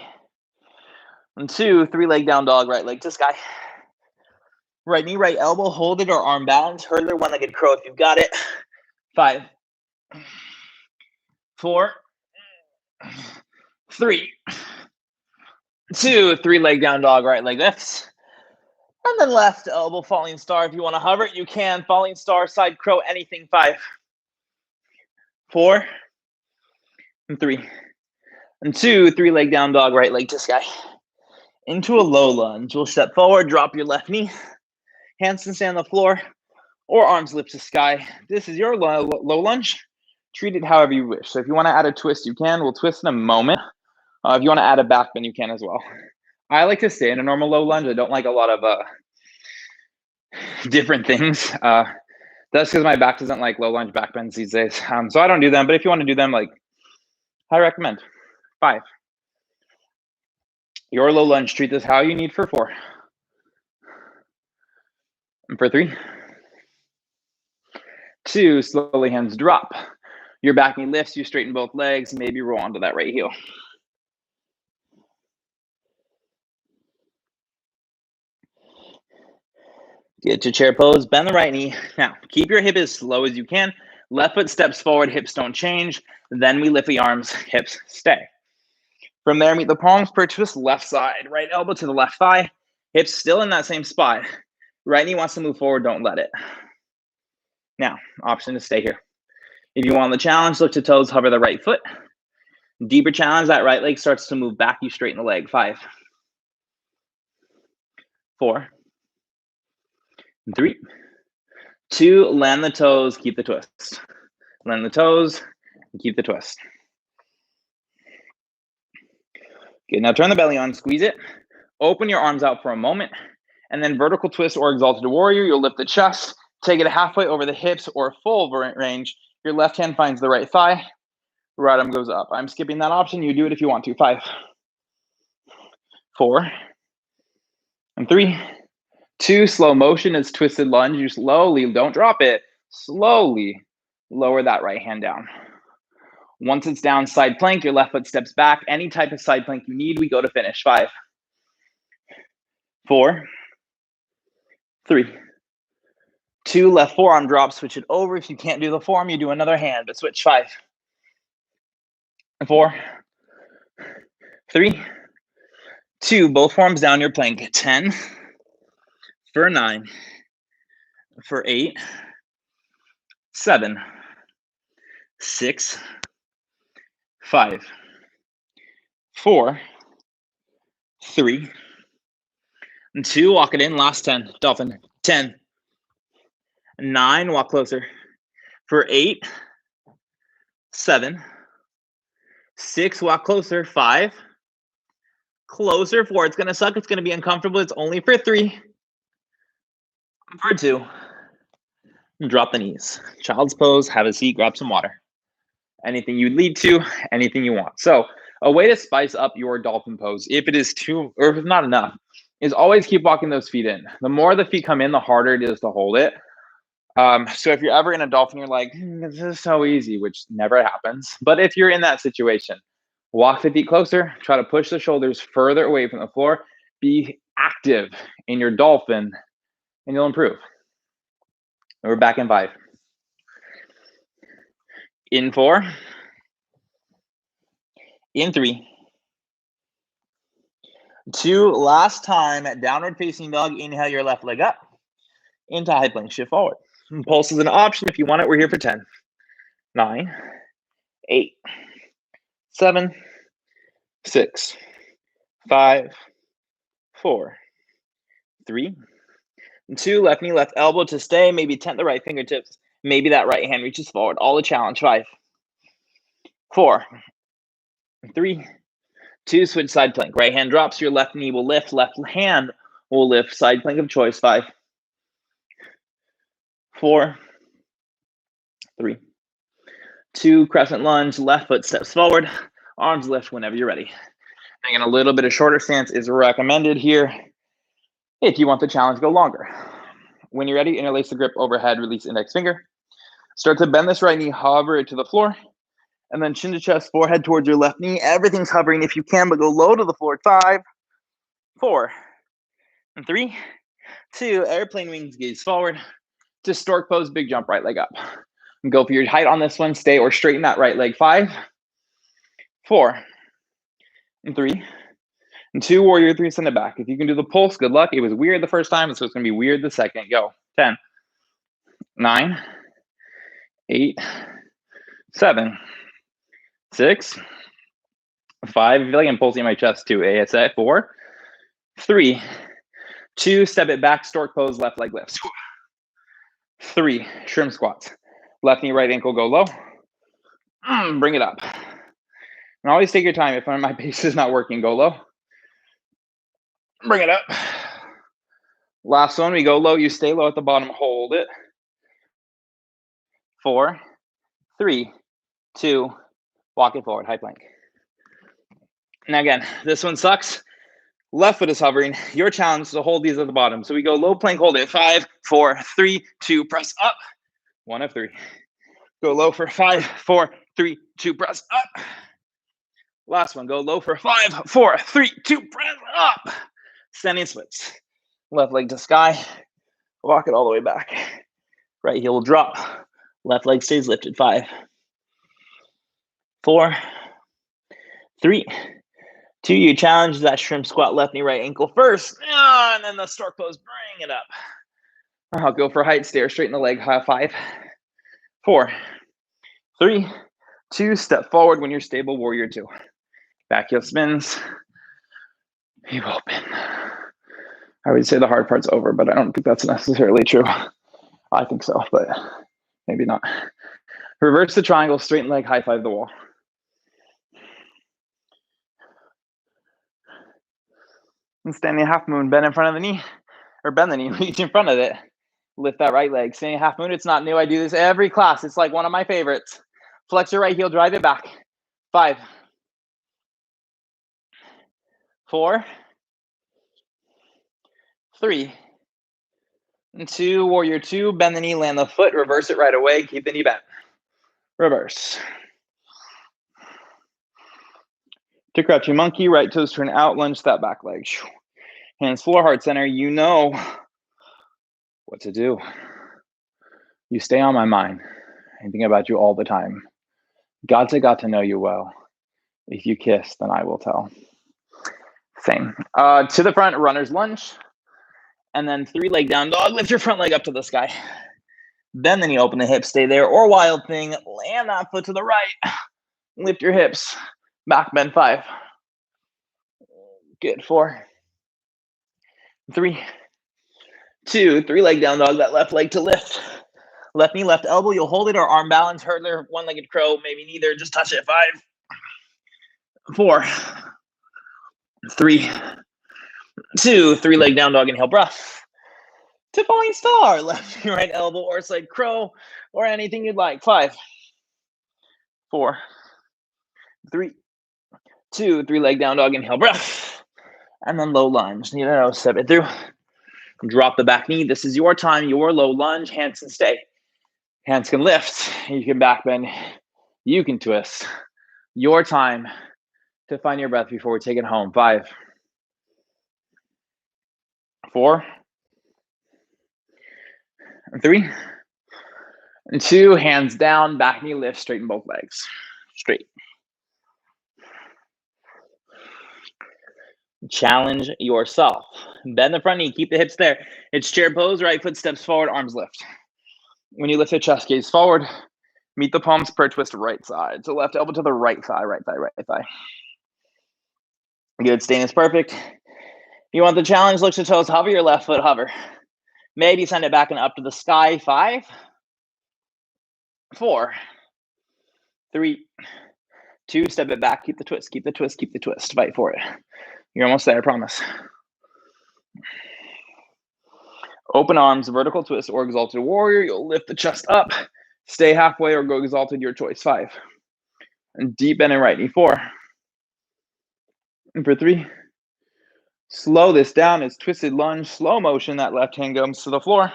2. 3-leg down dog. Right leg to sky. Right knee, right elbow. Hold it or arm balance. Hurdler, one-legged crow if you've got it. 5, 4, 3, 2. 3-leg down dog. Right leg lifts. And then left elbow, falling star. If you want to hover it, you can. Falling star, side crow, anything. 5, 4, 3, 2. 3-leg down dog, right leg to sky. Into a low lunge. We'll step forward, drop your left knee. Hands can stay on the floor or arms lift to sky. This is your low lunge. Treat it however you wish. So if you want to add a twist, you can. We'll twist in a moment. If you want to add a back bend, you can as well. I like to stay in a normal low lunge. I don't like a lot of different things. That's because my back doesn't like low lunge back bends these days. So I don't do them. But if you want to do them, like, I recommend. 5. Your low lunge. Treat this how you need for 4. And for 3. 2. Slowly hands drop. Your back knee lifts. You straighten both legs. Maybe roll onto that right heel. Get to chair pose, bend the right knee. Now, keep your hip as low as you can. Left foot steps forward, hips don't change. Then we lift the arms, hips stay. From there, meet the palms per twist, left side. Right elbow to the left thigh. Hips still in that same spot. Right knee wants to move forward, don't let it. Now, option to stay here. If you want the challenge, look to toes, hover the right foot. Deeper challenge, that right leg starts to move back, you straighten the leg. 5, 4, 3, 2, land the toes, keep the twist. Land the toes, keep the twist. Okay, now turn the belly on, squeeze it. Open your arms out for a moment, and then vertical twist or exalted warrior. You'll lift the chest, take it halfway over the hips or full range. Your left hand finds the right thigh, right arm goes up. I'm skipping that option. You do it if you want to. 5, 4, and 3, 2. Slow motion is twisted lunge. You slowly, don't drop it, slowly lower that right hand down. Once it's down, side plank, your left foot steps back. Any type of side plank you need, we go to finish. 5, 4, 3, 2. Left forearm drop, switch it over. If you can't do the forearm, you do another hand, but switch. 5, 4, 3, 2. Both forearms down your plank. 10, for 9, for 8, 7, 6, 5, 4, 3, and 2. Walk it in. Last 10. Dolphin. 10, 9. Walk closer. For 8, 7, 6. Walk closer. 5. Closer. 4. It's gonna suck. It's gonna be uncomfortable. It's only for 3. For 2. Drop the knees. Child's pose. Have a seat. Grab some water. Anything you lead to. Anything you want. So a way to spice up your dolphin pose, if it is too, or if it's not enough, is always keep walking those feet in. The more the feet come in, the harder it is to hold it. So if you're ever in a dolphin, you're like, this is so easy, which never happens. But if you're in that situation, walk the feet closer, try to push the shoulders further away from the floor, be active in your dolphin, and you'll improve. And we're back in 5. In 4, in 3, 2. Last time, downward facing dog. Inhale your left leg up into high plank, shift forward. Pulse is an option if you want it. We're here for 10, 9, 8, 7, 6, 5, 4, 3, 2. Left knee, left elbow to stay. Maybe tent the right fingertips. Maybe that right hand reaches forward. All a challenge. 5, 4, 3, 2. Switch side plank. Right hand drops. Your left knee will lift. Left hand will lift. Side plank of choice. 5, 4, 3, 2. Crescent lunge. Left foot steps forward. Arms lift whenever you're ready. Again, a little bit of shorter stance is recommended here. If you want the challenge, go longer. When you're ready, interlace the grip overhead, release index finger. Start to bend this right knee, hover it to the floor, and then chin to chest, forehead towards your left knee. Everything's hovering if you can, but go low to the floor. 5, 4, and 3, 2. Airplane wings, gaze forward. To stork pose, big jump, right leg up. And go for your height on this one. Stay or straighten that right leg. 5, 4, and 3, and 2. Warrior 3, send it back. If you can do the pulse, good luck. It was weird the first time, so it's going to be weird the second. Go. 10, 9, 8, 7, 6, 5. I feel like I'm pulsing my chest too. ASA. 4, 3, 2. Step it back. Stork pose. Left leg lifts. 3. Shrimp squats. Left knee, right ankle, go low. Bring it up. And always take your time. If my pace is not working, go low. Bring it up. Last one, we go low. You stay low at the bottom. Hold it. 4, 3, 2. Walk it forward. High plank. Now again, this one sucks. Left foot is hovering. Your challenge is to hold these at the bottom. So we go low plank, hold it. 5, 4, 3, 2. Press up. 1 of 3. Go low for 5, 4, 3, 2. Press up. Last one. Go low for 5, 4, 3, 2. Press up. Standing splits. Left leg to sky. Walk it all the way back. Right heel will drop. Left leg stays lifted. 5, 4, 3, 2. You challenge that shrimp squat, left knee, right ankle first. And then the stork pose. Bring it up. I'll go for height. Stay or straighten the leg. 5, 4, 3, 2, step forward when you're stable, warrior 2. Back heel spins, you open. I would say the hard part's over, but I don't think that's necessarily true. I think so, but maybe not. Reverse the triangle, straighten leg, high five the wall. And standing half moon, bend in front of the knee, or bend the knee, reach in front of it. Lift that right leg. Standing half moon, it's not new. I do this every class. It's like one of my favorites. Flex your right heel, drive it back. 5, 4, 3, and 2, warrior 2, bend the knee, land the foot, reverse it right away, keep the knee bent. Reverse. To crouching monkey, right toes turn out, lunge that back leg. Hands floor, heart center. You know what to do. You stay on my mind. I think about you all the time. Got to know you well. If you kiss, then I will tell. Same. To the front, runner's lunge. And then 3 leg down dog. Lift your front leg up to the sky. Bend the knee, open the hips, stay there. Or wild thing, land that foot to the right. Lift your hips. Back bend 5. Good. 4, 3, 2, 3 leg down dog. That left leg to lift. Left knee, left elbow. You'll hold it or arm balance, hurdler, one-legged crow, maybe neither. Just touch it. 5, 4, 3, 2, 3 leg down dog. Inhale, breath. To falling star, left and right elbow or side crow or anything you'd like. 5, 4, 3, 2, 3 leg down dog. Inhale, breath. And then low lunge. You know, step it through. Drop the back knee. This is your time, your low lunge. Hands can stay. Hands can lift. You can back bend. You can twist. Your time to find your breath before we take it home. 5, 4, 3, and 2. Hands down, back knee lift, straighten both legs. Straight. Challenge yourself. Bend the front knee, keep the hips there. It's chair pose, right foot steps forward, arms lift. When you lift the chest, gaze forward. Meet the palms, prayer twist right side. So left elbow to the right thigh, right thigh, right thigh. Good, staying is perfect. You want the challenge, look to toes, hover your left foot, hover. Maybe send it back and up to the sky. 5, 4, 3, 2, step it back, keep the twist, keep the twist, keep the twist. Fight for it. You're almost there, I promise. Open arms, vertical twist or exalted warrior. You'll lift the chest up. Stay halfway or go exalted, your choice. 5. And deep bend in right knee. 4. And for 3. Slow this down. It's twisted lunge, slow motion. That left hand goes to the floor.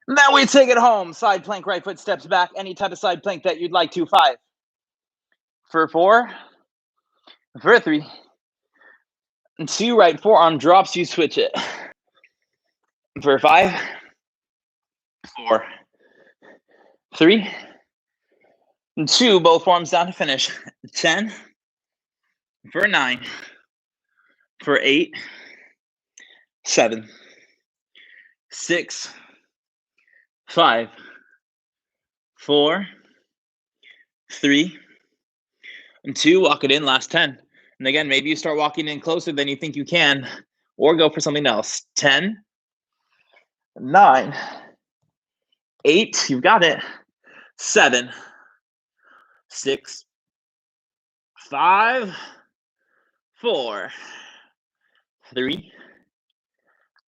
Now we take it home. Side plank, right foot steps back. Any type of side plank that you'd like to. 5. For 4. For 3. And 2, right forearm drops. You switch it. For 5. 4. 3. And 2, both forearms down to finish. 10. For 9. For 8. 7. 6. 5. 4. 3. And 2. Walk it in. Last 10. And again, maybe you start walking in closer than you think you can, or go for something else. 10. 9. 8. You've got it. 7. 6. 5. 4. 3.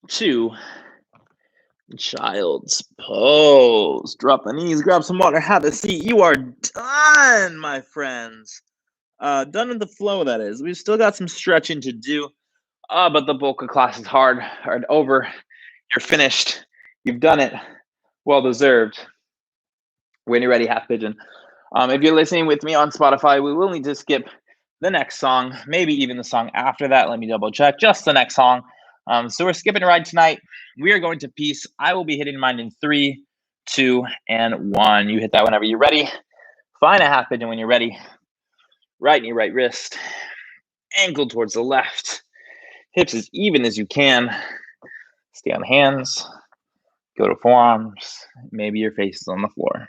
2. Child's pose. Drop the knees, grab some water, have a seat. You are done, my friends. Done with the flow, that is. We've still got some stretching to do, but the bulk of class is hard over. You're finished. You've done it. Well deserved. When you're ready, half pigeon. If you're listening with me on Spotify, we will need to skip the next song, maybe even the song after that. Let me double check. Just the next song. So we're skipping a ride tonight. We are going to peace. I will be hitting mine in 3, 2, and 1. You hit that whenever you're ready. Find a half pigeon when you're ready. Right knee, right wrist. Ankle towards the left. Hips as even as you can. Stay on hands. Go to forearms. Maybe your face is on the floor.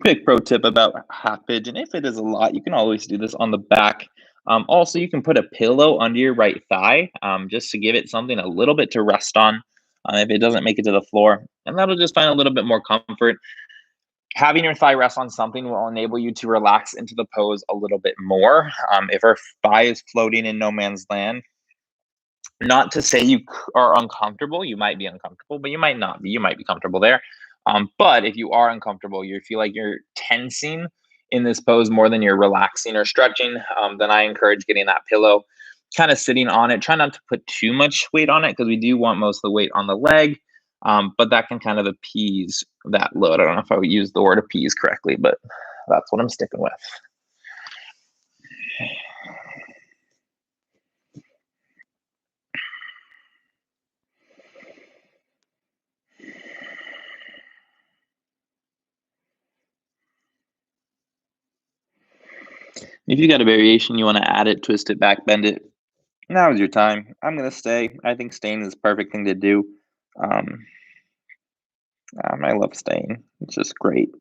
Quick pro tip about half pigeon. If it is a lot, you can always do this on the back. Also, you can put a pillow under your right thigh just to give it something a little bit to rest on if it doesn't make it to the floor. And that'll just find a little bit more comfort. Having your thigh rest on something will enable you to relax into the pose a little bit more. If our thigh is floating in no man's land, not to say you are uncomfortable, you might be uncomfortable, but you might not be. You might be comfortable there. But if you are uncomfortable, you feel like you're tensing in this pose more than you're relaxing or stretching, then I encourage getting that pillow, kind of sitting on it. Try not to put too much weight on it because we do want most of the weight on the leg. But that can kind of appease that load. I don't know if I would use the word appease correctly, but that's what I'm sticking with. If you got a variation, you want to add it, twist it back, bend it. Now is your time. I'm gonna stay. I think staying is the perfect thing to do. Um, I love staying. It's just great.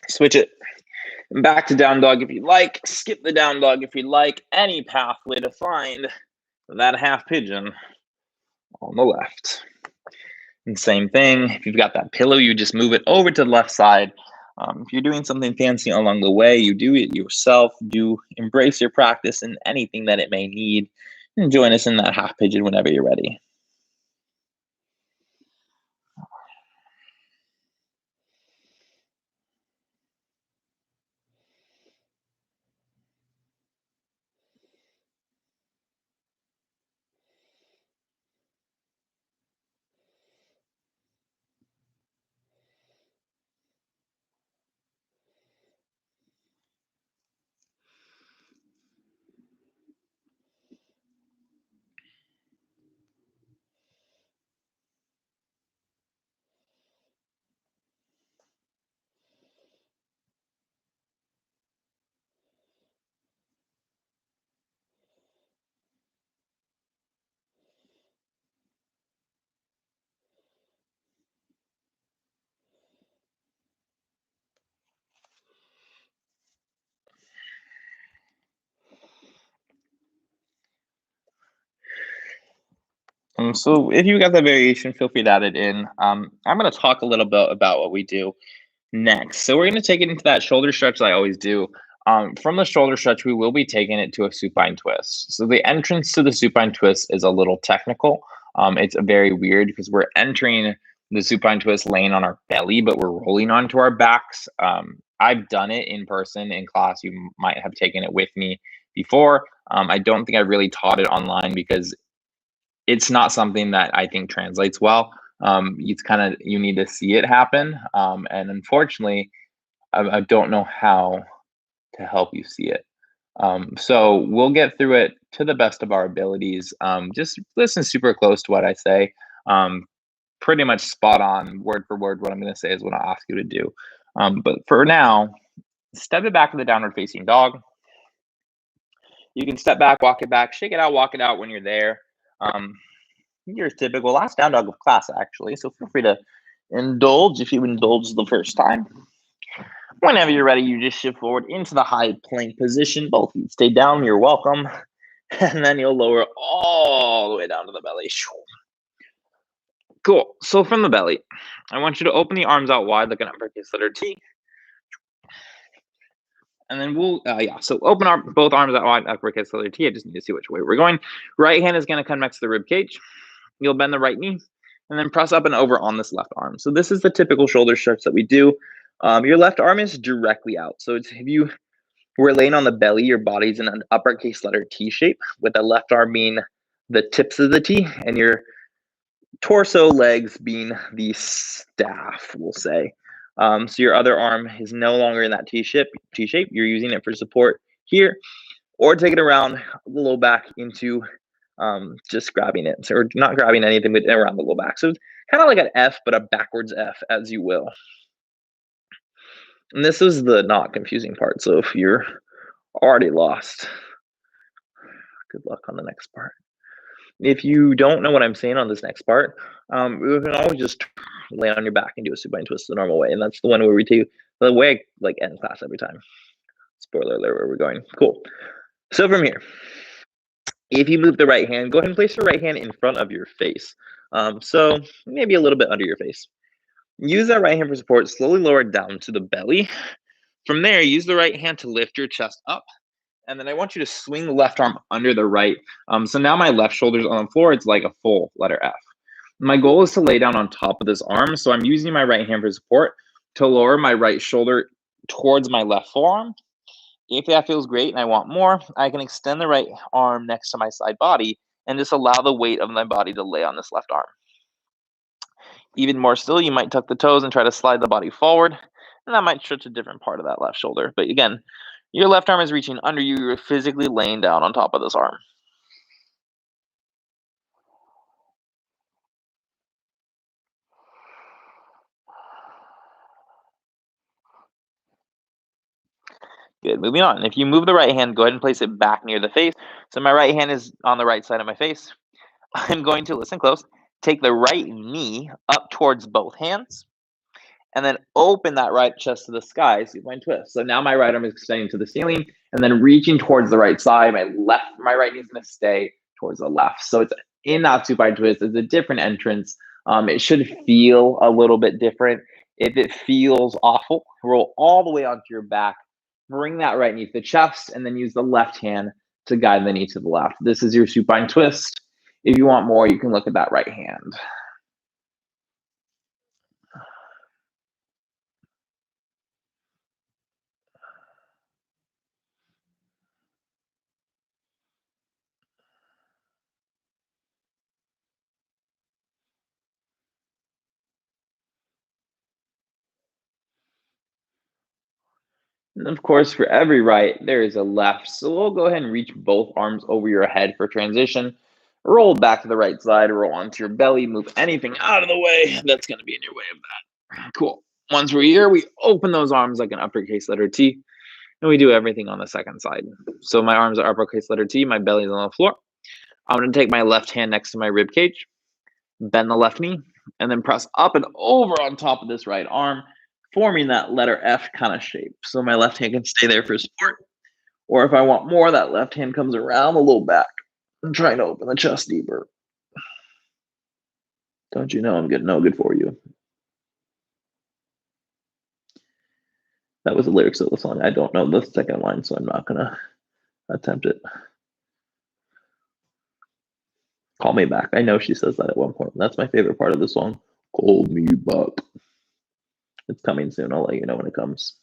Switch it back to down dog if you like. Skip the down dog if you like. Any pathway to find that half pigeon on the left. And same thing. If you've got that pillow, you just move it over to the left side. If you're doing something fancy along the way, you do it yourself. Do embrace your practice and anything that it may need. And join us in that half pigeon whenever you're ready. So if you got that variation, feel free to add it in. I'm going to talk a little bit about what we do next. So we're going to take it into that shoulder stretch that I always do. From the shoulder stretch, we will be taking it to a supine twist. So the entrance to the supine twist is a little technical. It's very weird because we're entering the supine twist laying on our belly, but we're rolling onto our backs. I've done it in person in class. You might have taken it with me before. I don't think I really taught it online because it's not something that I think translates well. It's kind of you need to see it happen, and unfortunately, I don't know how to help you see it. So we'll get through it to the best of our abilities. Just listen super close to what I say. Um, Pretty much spot on, word for word. What I'm going to say is what I'll ask you to do. But for now, step it back to the downward facing dog. You can step back, walk it back, shake it out, walk it out when you're there. Um, your typical last down dog of class, actually. So feel free to indulge if you indulge the first time. Whenever you're ready, you just shift forward into the high plank position. Both feet stay down. You're welcome. And then you'll lower all the way down to the belly. Cool. So from the belly, I want you to open the arms out wide like an uppercase letter T. And then so open both arms out wide, uppercase letter T. I just need to see which way we're going. Right hand is going to come next to the rib cage. You'll bend the right knee and then press up and over on this left arm. So this is the typical shoulder stretch that we do. Your left arm is directly out. So if you were laying on the belly, your body's in an uppercase letter T shape, with the left arm being the tips of the T and your torso legs being the staff, we'll say. So your other arm is no longer in that T shape. You're using it for support here, or take it around the low back into just grabbing it, or not grabbing anything, but around the low back. So kind of like an F, but a backwards F, as you will. And this is the not confusing part. So if you're already lost, good luck on the next part. If you don't know what I'm saying on this next part, you can always just lay on your back and do a supine twist the normal way. And that's the one where we do the way I like end class every time. Spoiler alert, where we're going. Cool. So from here, if you move the right hand, go ahead and place your right hand in front of your face. So maybe a little bit under your face. Use that right hand for support. Slowly lower it down to the belly. From there, use the right hand to lift your chest up. And then I want you to swing the left arm under the right. So now my left shoulder's on the floor. It's like a full letter F. My goal is to lay down on top of this arm. So I'm using my right hand for support to lower my right shoulder towards my left forearm. If that feels great and I want more, I can extend the right arm next to my side body and just allow the weight of my body to lay on this left arm. Even more still, you might tuck the toes and try to slide the body forward, and that might stretch a different part of that left shoulder. But again, your left arm is reaching under you. You're physically laying down on top of this arm. Good. Moving on. If you move the right hand, go ahead and place it back near the face. So my right hand is on the right side of my face. I'm going to, listen close, take the right knee up towards both hands and then open that right chest to the sky, supine twist. So now my right arm is extending to the ceiling and then reaching towards the right side. My right knee is going to stay towards the left. So it's in that supine twist. It's a different entrance. It should feel a little bit different. If it feels awful, roll all the way onto your back, bring that right knee to the chest, and then use the left hand to guide the knee to the left. This is your supine twist. If you want more, you can look at that right hand. And of course, for every right, there is a left. So we'll go ahead and reach both arms over your head for transition. Roll back to the right side, roll onto your belly, move anything out of the way that's going to be in your way of that. Cool. Once we're here, we open those arms like an uppercase letter T, and we do everything on the second side. So my arms are uppercase letter T, my belly's on the floor. I'm going to take my left hand next to my rib cage, bend the left knee, and then press up and over on top of this right arm, forming that letter F kind of shape. So my left hand can stay there for support. Or if I want more, that left hand comes around a little back. I'm trying to open the chest deeper. Don't you know I'm getting no good for you? That was the lyrics of the song. I don't know the second line, so I'm not going to attempt it. Call me back. I know she says that at one point. That's my favorite part of the song. Call me back. It's coming soon. I'll let you know when it comes.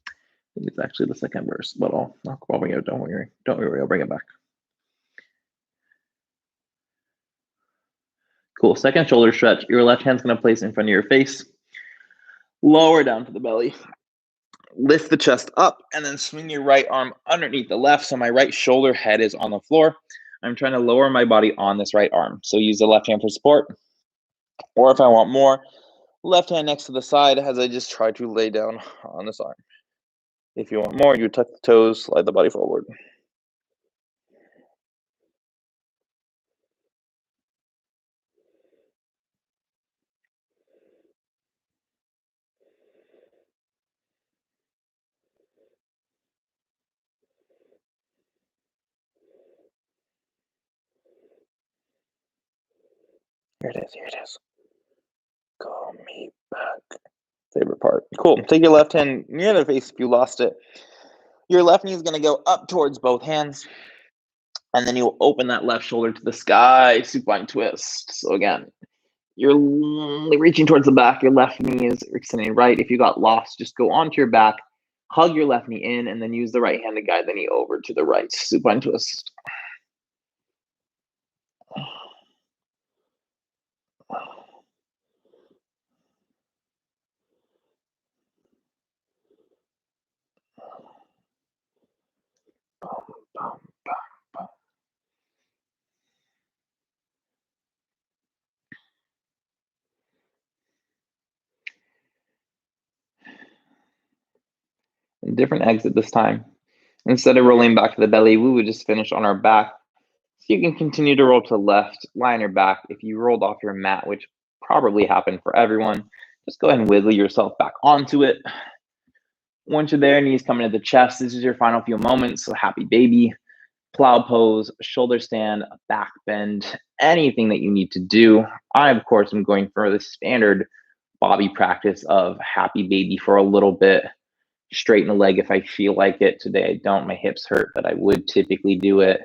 I think it's actually the second verse, but I'll bring it. Don't worry. Don't worry. I'll bring it back. Cool. Second shoulder stretch. Your left hand's going to place in front of your face. Lower down to the belly. Lift the chest up and then swing your right arm underneath the left. So my right shoulder head is on the floor. I'm trying to lower my body on this right arm. So use the left hand for support. Or if I want more, left hand next to the side as I just try to lay down on this arm. If you want more, you tuck the toes, slide the body forward. Here it is. Here it is. Call me back. Favorite part. Cool. Take your left hand near the face if you lost it. Your left knee is going to go up towards both hands. And then you'll open that left shoulder to the sky, supine twist. So again, you're reaching towards the back. Your left knee is extending right. If you got lost, just go onto your back, hug your left knee in, and then use the right hand to guide the knee over to the right. Supine twist. Boom, boom, boom. A different exit this time. Instead of rolling back to the belly, we would just finish on our back. So you can continue to roll to the left, lie on your back. If you rolled off your mat, which probably happened for everyone, just go ahead and wiggle yourself back onto it. Once you're there, knees coming to the chest. This is your final few moments. So happy baby, plow pose, shoulder stand, back bend, anything that you need to do. I, of course, am going for the standard Bobby practice of happy baby for a little bit. Straighten the leg if I feel like it. Today I don't, my hips hurt, but I would typically do it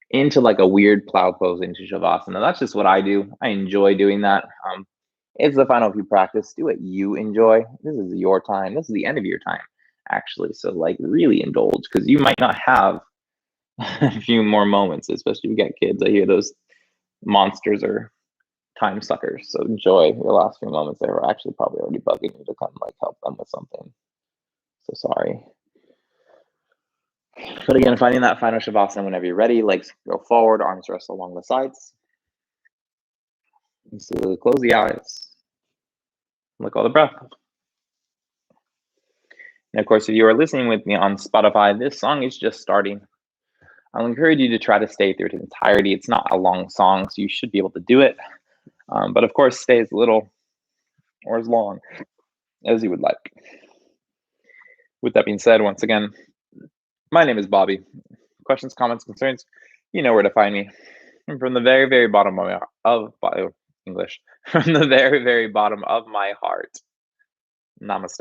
into like a weird plow pose into Shavasana. That's just what I do. I enjoy doing that. It's the final few practice. Do what you enjoy. This is your time. This is the end of your time, actually. So like really indulge because you might not have a few more moments, especially if you got kids. I hear those monsters are time suckers. So enjoy your last few moments. They were actually probably already bugging you to come like help them with something. So sorry. But again, finding that final Shavasana whenever you're ready, legs go forward, arms rest along the sides. And slowly close the eyes. Look all the breath. And of course, if you are listening with me on Spotify, this song is just starting. I'll encourage you to try to stay through its entirety. It's not a long song, so you should be able to do it. But of course, stay as little or as long as you would like. With that being said, once again, my name is Bobby. Questions, comments, concerns, you know where to find me. And from the very, very bottom of English, from the very, very bottom of my heart, namaste.